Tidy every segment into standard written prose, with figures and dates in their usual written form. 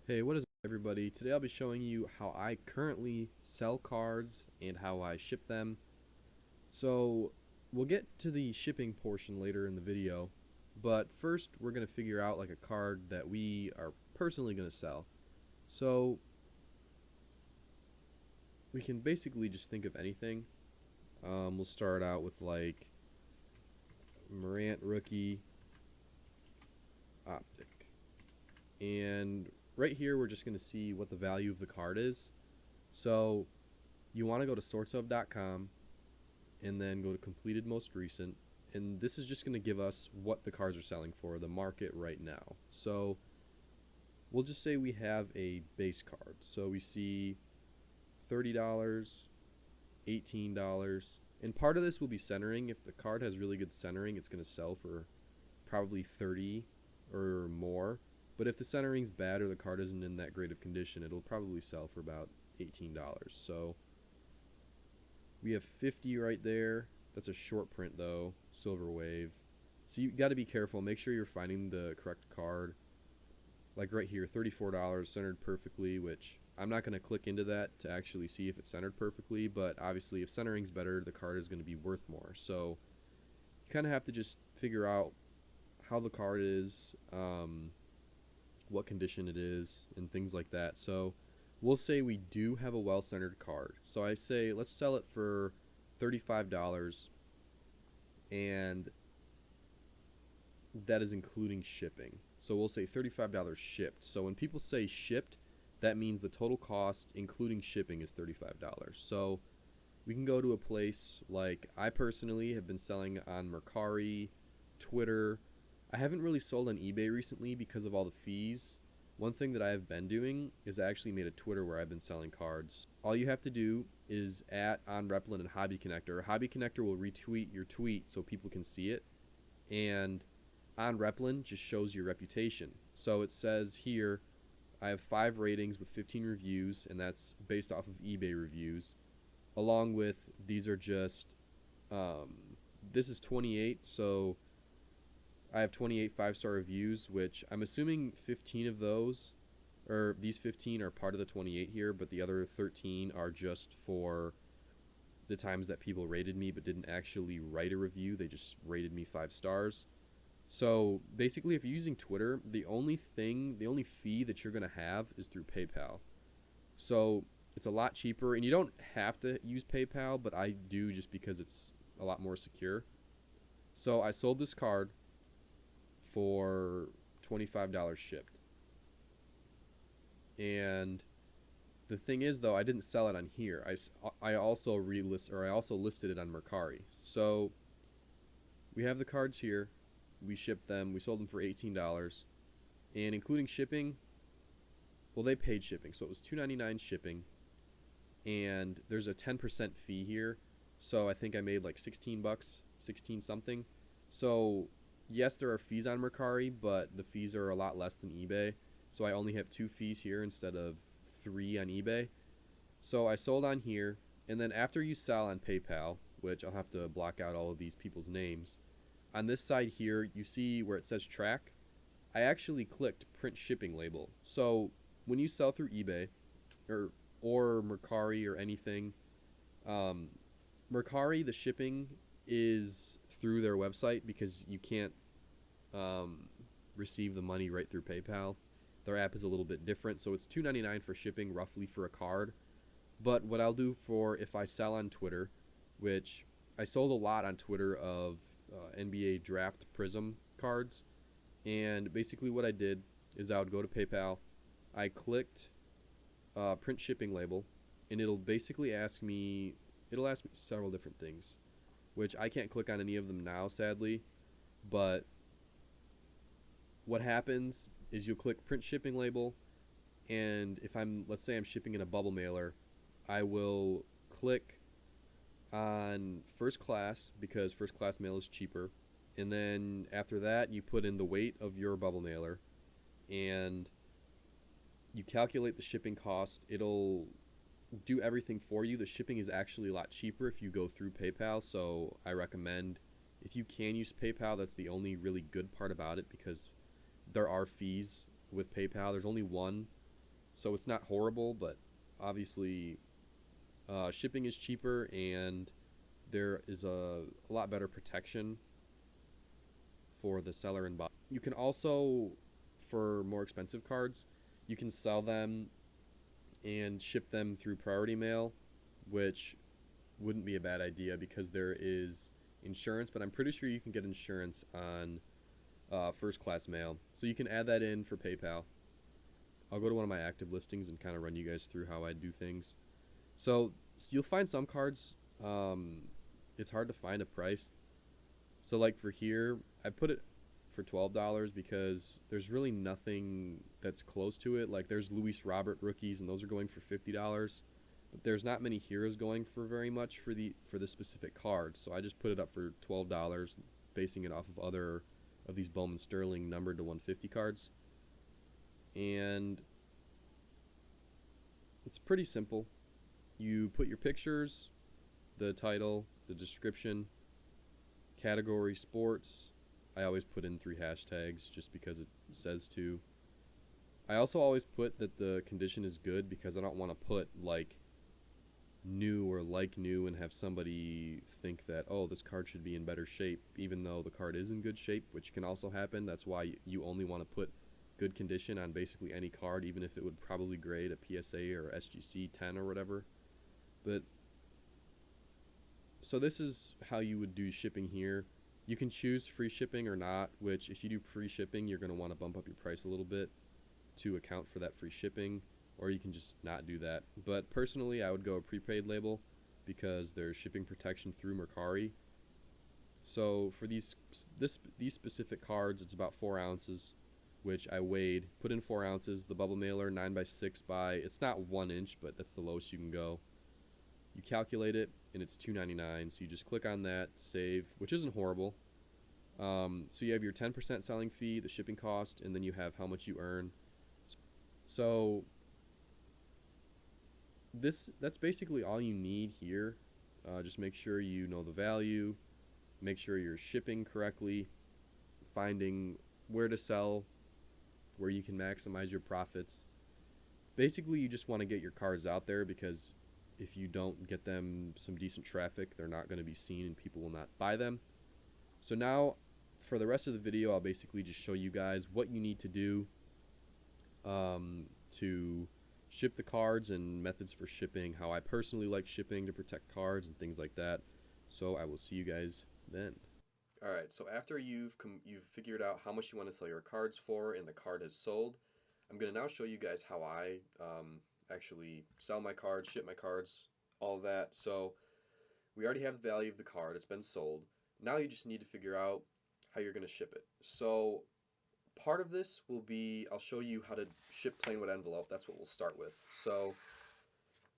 Hey, what is up, everybody? Today I'll be showing you how I currently sell cards and how I ship them. So, we'll get to the shipping portion later in the video, but first we're going to figure out like a card that we are personally going to sell. So, we can basically just think of anything. We'll start out with like Morant Rookie Optic. And right here we're just going to see what the value of the card is. So, you want to go to sortsof.com and then go to completed most recent, and this is just going to give us what the cards are selling for the market right now. So we'll just say we have a base card, so we see $30, $18, and part of this will be centering. If the card has really good centering, it's going to sell for probably 30 or more, but if the centering's bad or the card isn't in that great of condition, it'll probably sell for about $18. So we have 50 right there. That's a short print though, Silver Wave. So you got to be careful. Make sure you're finding the correct card. Like right here, $34 centered perfectly, which I'm not going to click into that to actually see if it's centered perfectly, but obviously if centering's better, the card is going to be worth more. So you kind of have to just figure out how the card is, what condition it is, and things like that. So we'll say we do have a well-centered card. So I say let's sell it for $35, and that is including shipping. So we'll say $35 shipped. So when people say shipped, that means the total cost including shipping is $35. So we can go to a place like I personally have been selling on Mercari, Twitter. I haven't really sold on eBay recently because of all the fees. One thing that I have been doing is I actually made a Twitter where I've been selling cards. All you have to do is at on Replin and Hobby Connector. Hobby Connector will retweet your tweet so people can see it, and on Replin just shows your reputation. So it says here I have 5 ratings with 15 reviews, and that's based off of eBay reviews. Along with these are just this is 28, so I have 28 5-star reviews, which I'm assuming 15 of those, or these 15 are part of the 28 here, but the other 13 are just for the times that people rated me but didn't actually write a review. They just rated me 5 stars. So basically, if you're using Twitter, the only fee that you're going to have is through PayPal. So it's a lot cheaper, and you don't have to use PayPal, but I do just because it's a lot more secure. So I sold this card for $25 shipped. And the thing is, though, I didn't sell it on here. I also I also listed it on Mercari. So we have the cards here. We shipped them. We sold them for $18, and including shipping, well, they paid shipping, so it was $2.99 shipping, and there's a 10% fee here. So I think I made like 16 bucks, 16 something. So yes, there are fees on Mercari, but the fees are a lot less than eBay. So I only have 2 fees here instead of 3 on eBay. So I sold on here, and then after you sell on PayPal, which I'll have to block out all of these people's names, on this side here, you see where it says track. I actually clicked print shipping label. So when you sell through eBay or Mercari or anything, um, Mercari, the shipping is through their website because you can't um, receive the money right through PayPal. Their app is a little bit different, so it's $2.99 for shipping roughly for a card. But what I'll do for if I sell on Twitter, which I sold a lot on Twitter of NBA Draft Prism cards, and basically what I did is I would go to PayPal, I clicked print shipping label, and it'll ask me several different things, which I can't click on any of them now, sadly. But what happens is you'll click print shipping label, and if let's say I'm shipping in a bubble mailer, I will click on first class because first class mail is cheaper. And then after that, you put in the weight of your bubble mailer, and you calculate the shipping cost. It'll do everything for you. The shipping is actually a lot cheaper if you go through PayPal, so I recommend if you can use PayPal, that's the only really good part about it because there are fees with PayPal. There's only one. So it's not horrible, but obviously shipping is cheaper and there is a lot better protection for the seller and buyer. You can also, for more expensive cards, you can sell them and ship them through priority mail, which wouldn't be a bad idea because there is insurance, but I'm pretty sure you can get insurance on first class mail. So you can add that in for PayPal. I'll go to one of my active listings and kind of run you guys through how I do things. So you'll find some cards, it's hard to find a price. So like for here, I put it for $12 because there's really nothing that's close to it. Like there's Luis Robert rookies and those are going for $50, but there's not many heroes going for very much for the specific card. So I just put it up for $12, basing it off of other of these Bowman Sterling numbered to 150 cards. And it's pretty simple. You put your pictures, the title, the description, category, sports. I always put in 3 hashtags just because it says to. I also always put that the condition is good because I don't want to put like new or like new and have somebody think that, oh, this card should be in better shape, even though the card is in good shape, which can also happen. That's why you only want to put good condition on basically any card, even if it would probably grade a PSA or SGC 10 or whatever. But so this is how you would do shipping here. You can choose free shipping or not, which if you do free shipping, you're going to want to bump up your price a little bit to account for that free shipping, or you can just not do that. But personally, I would go a prepaid label because there's shipping protection through Mercari. So for these specific cards, it's about 4 ounces, which I weighed, put in 4 ounces. The bubble mailer 9x6 by, it's not 1 inch, but that's the lowest you can go. You calculate it, and it's $2.99. So you just click on that, save, which isn't horrible. So you have your 10% selling fee, the shipping cost, and then you have how much you earn. So that's basically all you need here. Just make sure you know the value, make sure you're shipping correctly, finding where to sell, where you can maximize your profits. Basically, you just want to get your cards out there because if you don't get them some decent traffic, they're not going to be seen and people will not buy them. So now, for the rest of the video, I'll basically just show you guys what you need to do to ship the cards and methods for shipping, how I personally like shipping to protect cards and things like that. So I will see you guys then. Alright, so after you've figured out how much you want to sell your cards for and the card has sold, I'm going to now show you guys how I actually sell my cards, ship my cards, all that. So we already have the value of the card, it's been sold. Now you just need to figure out how you're going to ship it. So part of this will be, I'll show you how to ship plain white envelope. That's what we'll start with. So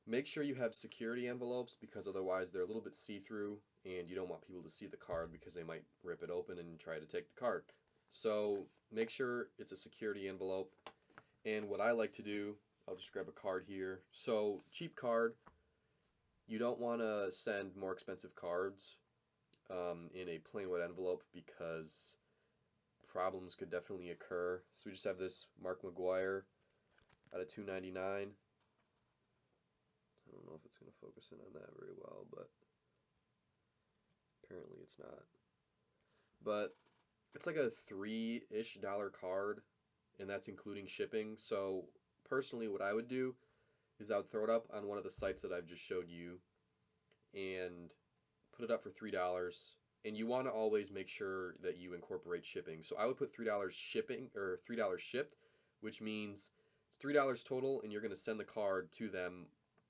make sure you have security envelopes because otherwise they're a little bit see-through and you don't want people to see the card because they might rip it open and try to take the card. So make sure it's a security envelope. And what I like to do, I'll just grab a card here. So cheap card, you don't want to send more expensive cards in a plain white envelope because problems could definitely occur. So we just have this Mark McGwire out of $2.99. I don't know if it's going to focus in on that very well, but apparently it's not. But it's like a $3-ish card, and that's including shipping. So personally, what I would do is I would throw it up on one of the sites that I've just showed you and put it up for $3. And you want to always make sure that you incorporate shipping. So I would put $3 shipping or $3 shipped, which means it's $3 total, and you're going to send the card to them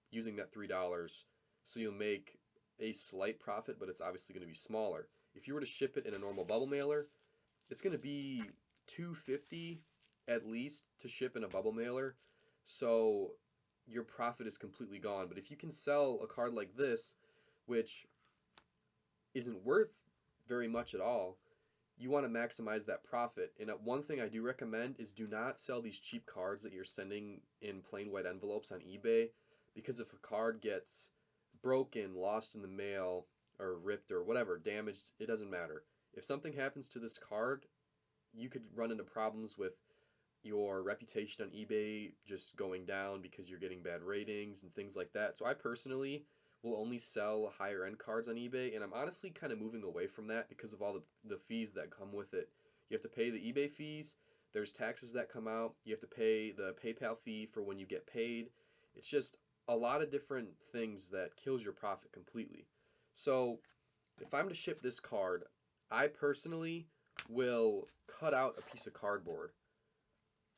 using that $3. So you'll make a slight profit, but it's obviously going to be smaller. If you were to ship it in a normal bubble mailer, it's going to be $2.50 at least to ship in a bubble mailer. So your profit is completely gone. But if you can sell a card like this, which isn't worth very much at all, you want to maximize that profit. And one thing I do recommend is do not sell these cheap cards that you're sending in plain white envelopes on eBay, because if a card gets broken, lost in the mail, or ripped or whatever, damaged, it doesn't matter. If something happens to this card, you could run into problems with your reputation on eBay just going down because you're getting bad ratings and things like that. So I personally will only sell higher end cards on eBay, and I'm honestly kind of moving away from that because of all the fees that come with it. You have to pay the eBay fees, there's taxes that come out, you have to pay the PayPal fee for when you get paid. It's just a lot of different things that kills your profit completely. So if I'm to ship this card, I personally will cut out a piece of cardboard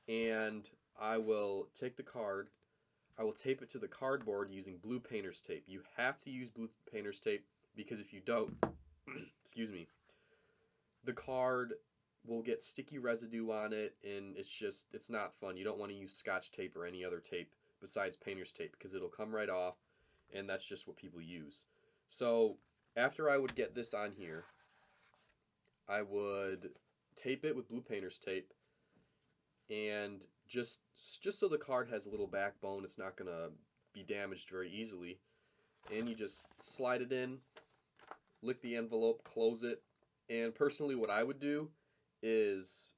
and I will take the card, I will tape it to the cardboard using blue painter's tape. You have to use blue painter's tape because if you don't, excuse me, the card will get sticky residue on it and it's not fun. You don't want to use scotch tape or any other tape besides painter's tape because it'll come right off and that's just what people use. So after I would get this on here, I would tape it with blue painter's tape and just so the card has a little backbone, it's not going to be damaged very easily. And you just slide it in, lick the envelope, close it. And personally what I would do is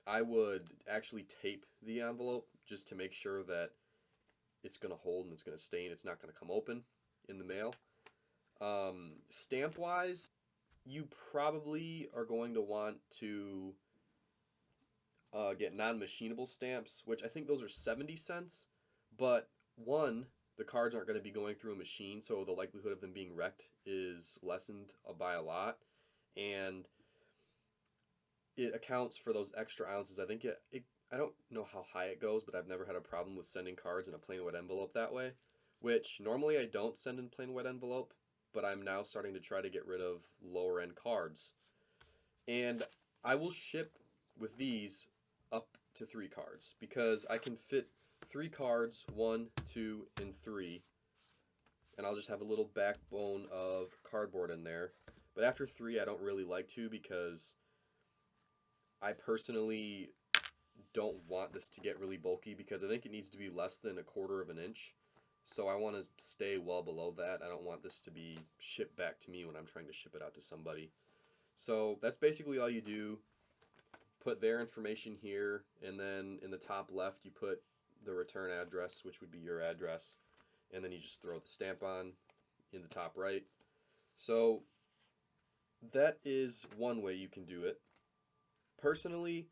I would actually tape the envelope just to make sure that it's going to hold and it's going to stay and it's not going to come open in the mail. Stamp wise, you probably are going to want to get non-machinable stamps, which I think those are 70 cents. But one, the cards aren't going to be going through a machine, so the likelihood of them being wrecked is lessened by a lot. And it accounts for those extra ounces. I think I don't know how high it goes, but I've never had a problem with sending cards in a plain wet envelope that way, which normally I don't send in plain wet envelope, but I'm now starting to try to get rid of lower end cards. And I will ship with these up to 3 cards because I can fit 3 cards, 1, 2, and 3, and I'll just have a little backbone of cardboard in there. But after 3, I don't really like to because I personally don't want this to get really bulky because I think it needs to be less than 1/4 of an inch. So I want to stay well below that. I don't want this to be shipped back to me when I'm trying to ship it out to somebody. So that's basically all you do. Put their information here, and then in the top left you put the return address, which would be your address, and then you just throw the stamp on in the top right. So that is one way you can do it. Personally,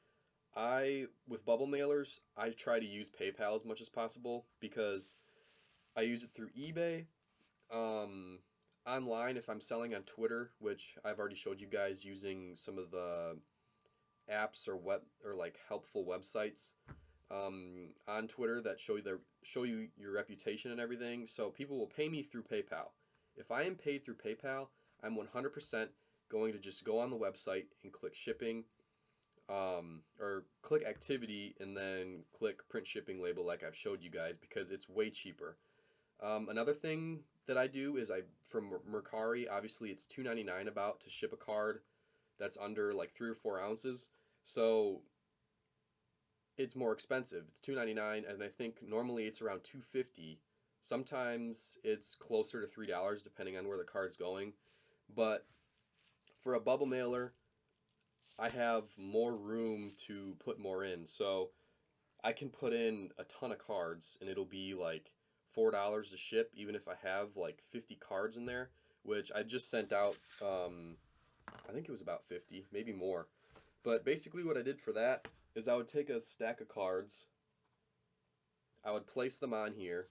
with bubble mailers, I try to use PayPal as much as possible because I use it through eBay. Online, if I'm selling on Twitter, which I've already showed you guys using some of the apps or like helpful websites on Twitter that show you your reputation and everything. So people will pay me through PayPal. If I am paid through PayPal, I'm 100% going to just go on the website and click shipping, or click activity and then click print shipping label like I've showed you guys because it's way cheaper. Another thing that I do is from Mercari, obviously it's $2.99 about to ship a card that's under like 3 or 4 ounces. So it's more expensive. It's $2.99 and I think normally it's around $2.50. Sometimes it's closer to $3 depending on where the card's going. But for a bubble mailer, I have more room to put more in. So I can put in a ton of cards and it'll be like $4 to ship, even if I have like 50 cards in there, which I just sent out, I think it was about 50, maybe more. But basically what I did for that is I would take a stack of cards, I would place them on here,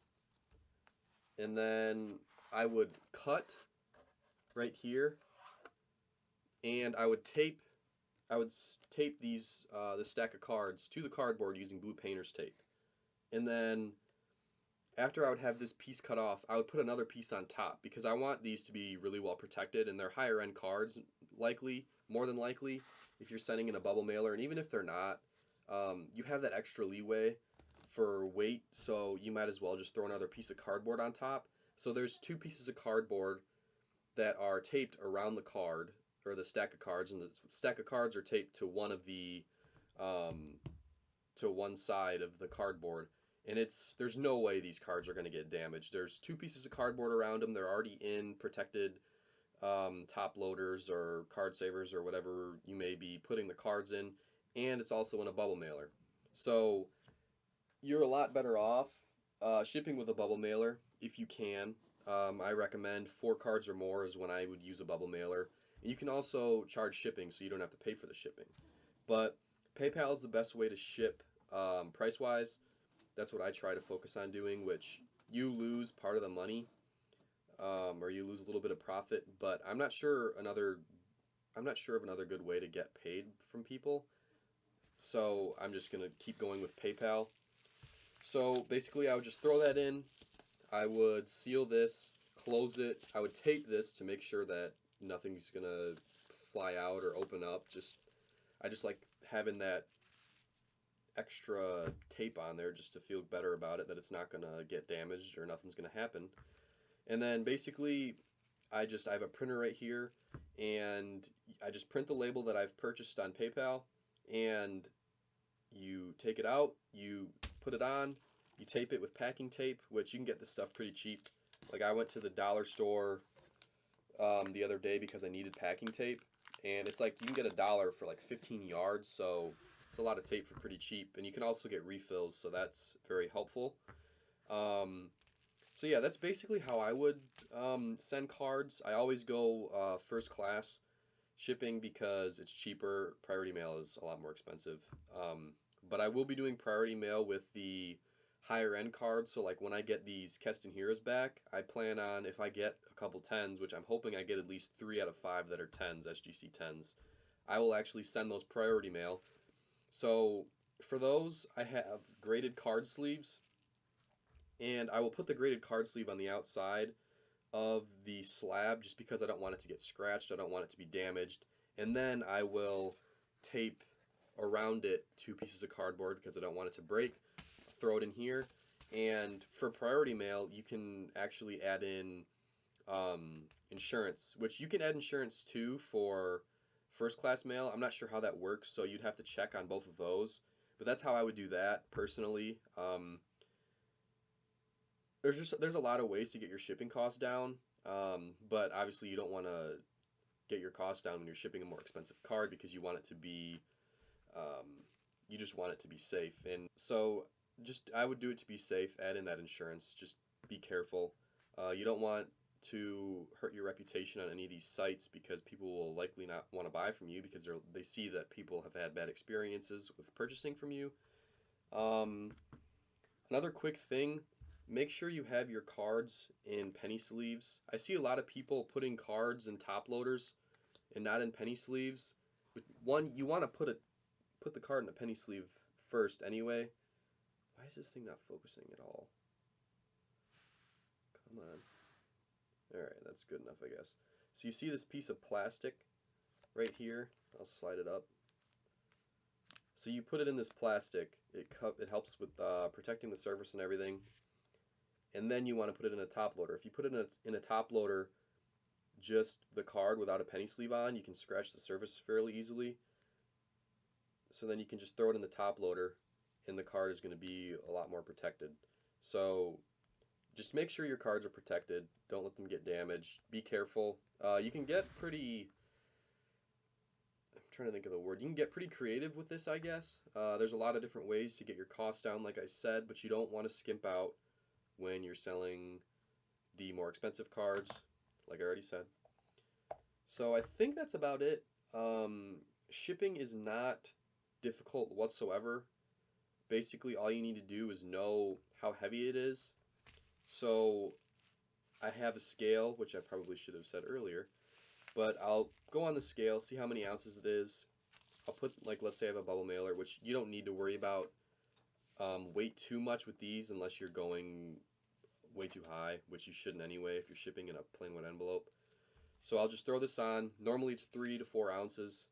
and then I would cut right here, and I would tape these the stack of cards to the cardboard using blue painter's tape. And then after I would have this piece cut off, I would put another piece on top because I want these to be really well protected, and they're higher end cards, more than likely, if you're sending in a bubble mailer. And even if they're not, you have that extra leeway for weight, so you might as well just throw another piece of cardboard on top. So there's 2 pieces of cardboard that are taped around the card, or the stack of cards, and the stack of cards are taped to one side of the cardboard. And there's no way these cards are going to get damaged. There's 2 pieces of cardboard around them. They're already in protected top loaders or card savers or whatever you may be putting the cards in, and it's also in a bubble mailer. So you're a lot better off shipping with a bubble mailer if you can. I recommend 4 cards or more is when I would use a bubble mailer. And you can also charge shipping so you don't have to pay for the shipping. But PayPal is the best way to ship price wise. That's what I try to focus on doing, which you lose part of the money or you lose a little bit of profit. But I'm not sure of another good way to get paid from people. So I'm just gonna keep going with PayPal. So basically, I would just throw that in. I would seal this, close it. I would tape this to make sure that nothing's gonna fly out or open up. I just like having that extra tape on there just to feel better about it, that it's not gonna get damaged or nothing's gonna happen. And then basically, I have a printer right here, and I just print the label that I've purchased on PayPal, and you take it out, you put it on, you tape it with packing tape, which you can get this stuff pretty cheap. Like I went to the dollar store the other day because I needed packing tape, and it's like you can get $1 for like 15 yards, so it's a lot of tape for pretty cheap. And you can also get refills, so that's very helpful. So yeah, that's basically how I would send cards. I always go first class shipping because it's cheaper. Priority mail is a lot more expensive. But I will be doing priority mail with the higher end cards. So like when I get these Keston Heroes back, I plan on, if I get a couple 10s, which I'm hoping I get at least 3 out of 5 that are 10s, SGC 10s, I will actually send those priority mail. So for those, I have graded card sleeves, and I will put the graded card sleeve on the outside of the slab just because I don't want it to get scratched. I don't want it to be damaged. And then I will tape around it 2 pieces of cardboard because I don't want it to break. Throw it in here. And for priority mail, you can actually add in insurance, which you can add insurance too for first class mail. I'm not sure how that works, so you'd have to check on both of those. But that's how I would do that personally. There's a lot of ways to get your shipping costs down, but obviously you don't want to get your costs down when you're shipping a more expensive card because you want it to be, you just want it to be safe. And so I would do it to be safe. Add in that insurance. Just be careful. You don't want to hurt your reputation on any of these sites because people will likely not want to buy from you because they see that people have had bad experiences with purchasing from you. Another quick thing. Make sure you have your cards in penny sleeves. I see a lot of people putting cards in top loaders and not in penny sleeves. One, you want to put the card in the penny sleeve first anyway. Why is this thing not focusing at all? Come on. Alright, that's good enough, I guess. So you see this piece of plastic right here? I'll slide it up. So you put it in this plastic. It helps with protecting the surface and everything. And then you want to put it in a top loader. If you put it in a top loader, just the card without a penny sleeve on, you can scratch the surface fairly easily. So then you can just throw it in the top loader, and the card is going to be a lot more protected. So just make sure your cards are protected. Don't let them get damaged. Be careful. You can get pretty... I'm trying to think of the word. You can get pretty creative with this, I guess. There's a lot of different ways to get your costs down, like I said, but you don't want to skimp out when you're selling the more expensive cards, like I already said. So I think that's about it. Shipping is not difficult whatsoever. Basically, all you need to do is know how heavy it is. So I have a scale, which I probably should have said earlier, but I'll go on the scale, see how many ounces it is. I'll put, like, let's say I have a bubble mailer, which you don't need to worry about weight too much with these unless you're going way too high, which you shouldn't anyway if you're shipping in a plain white envelope. So I'll just throw this on. Normally it's 3 to 4 ounces,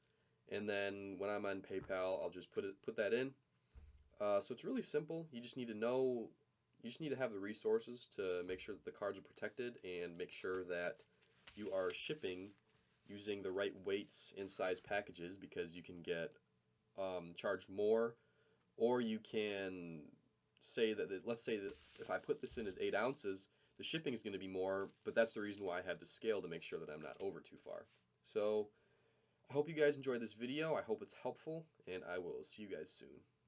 and then when I'm on PayPal, I'll just put that in. So it's really simple. You just need to have the resources to make sure that the cards are protected and make sure that you are shipping using the right weights and size packages, because you can get charged more, or you can say that, let's say that if I put this in as 8 ounces, the shipping is going to be more, but that's the reason why I have the scale, to make sure that I'm not over too far. So I hope you guys enjoyed this video. I hope it's helpful, and I will see you guys soon.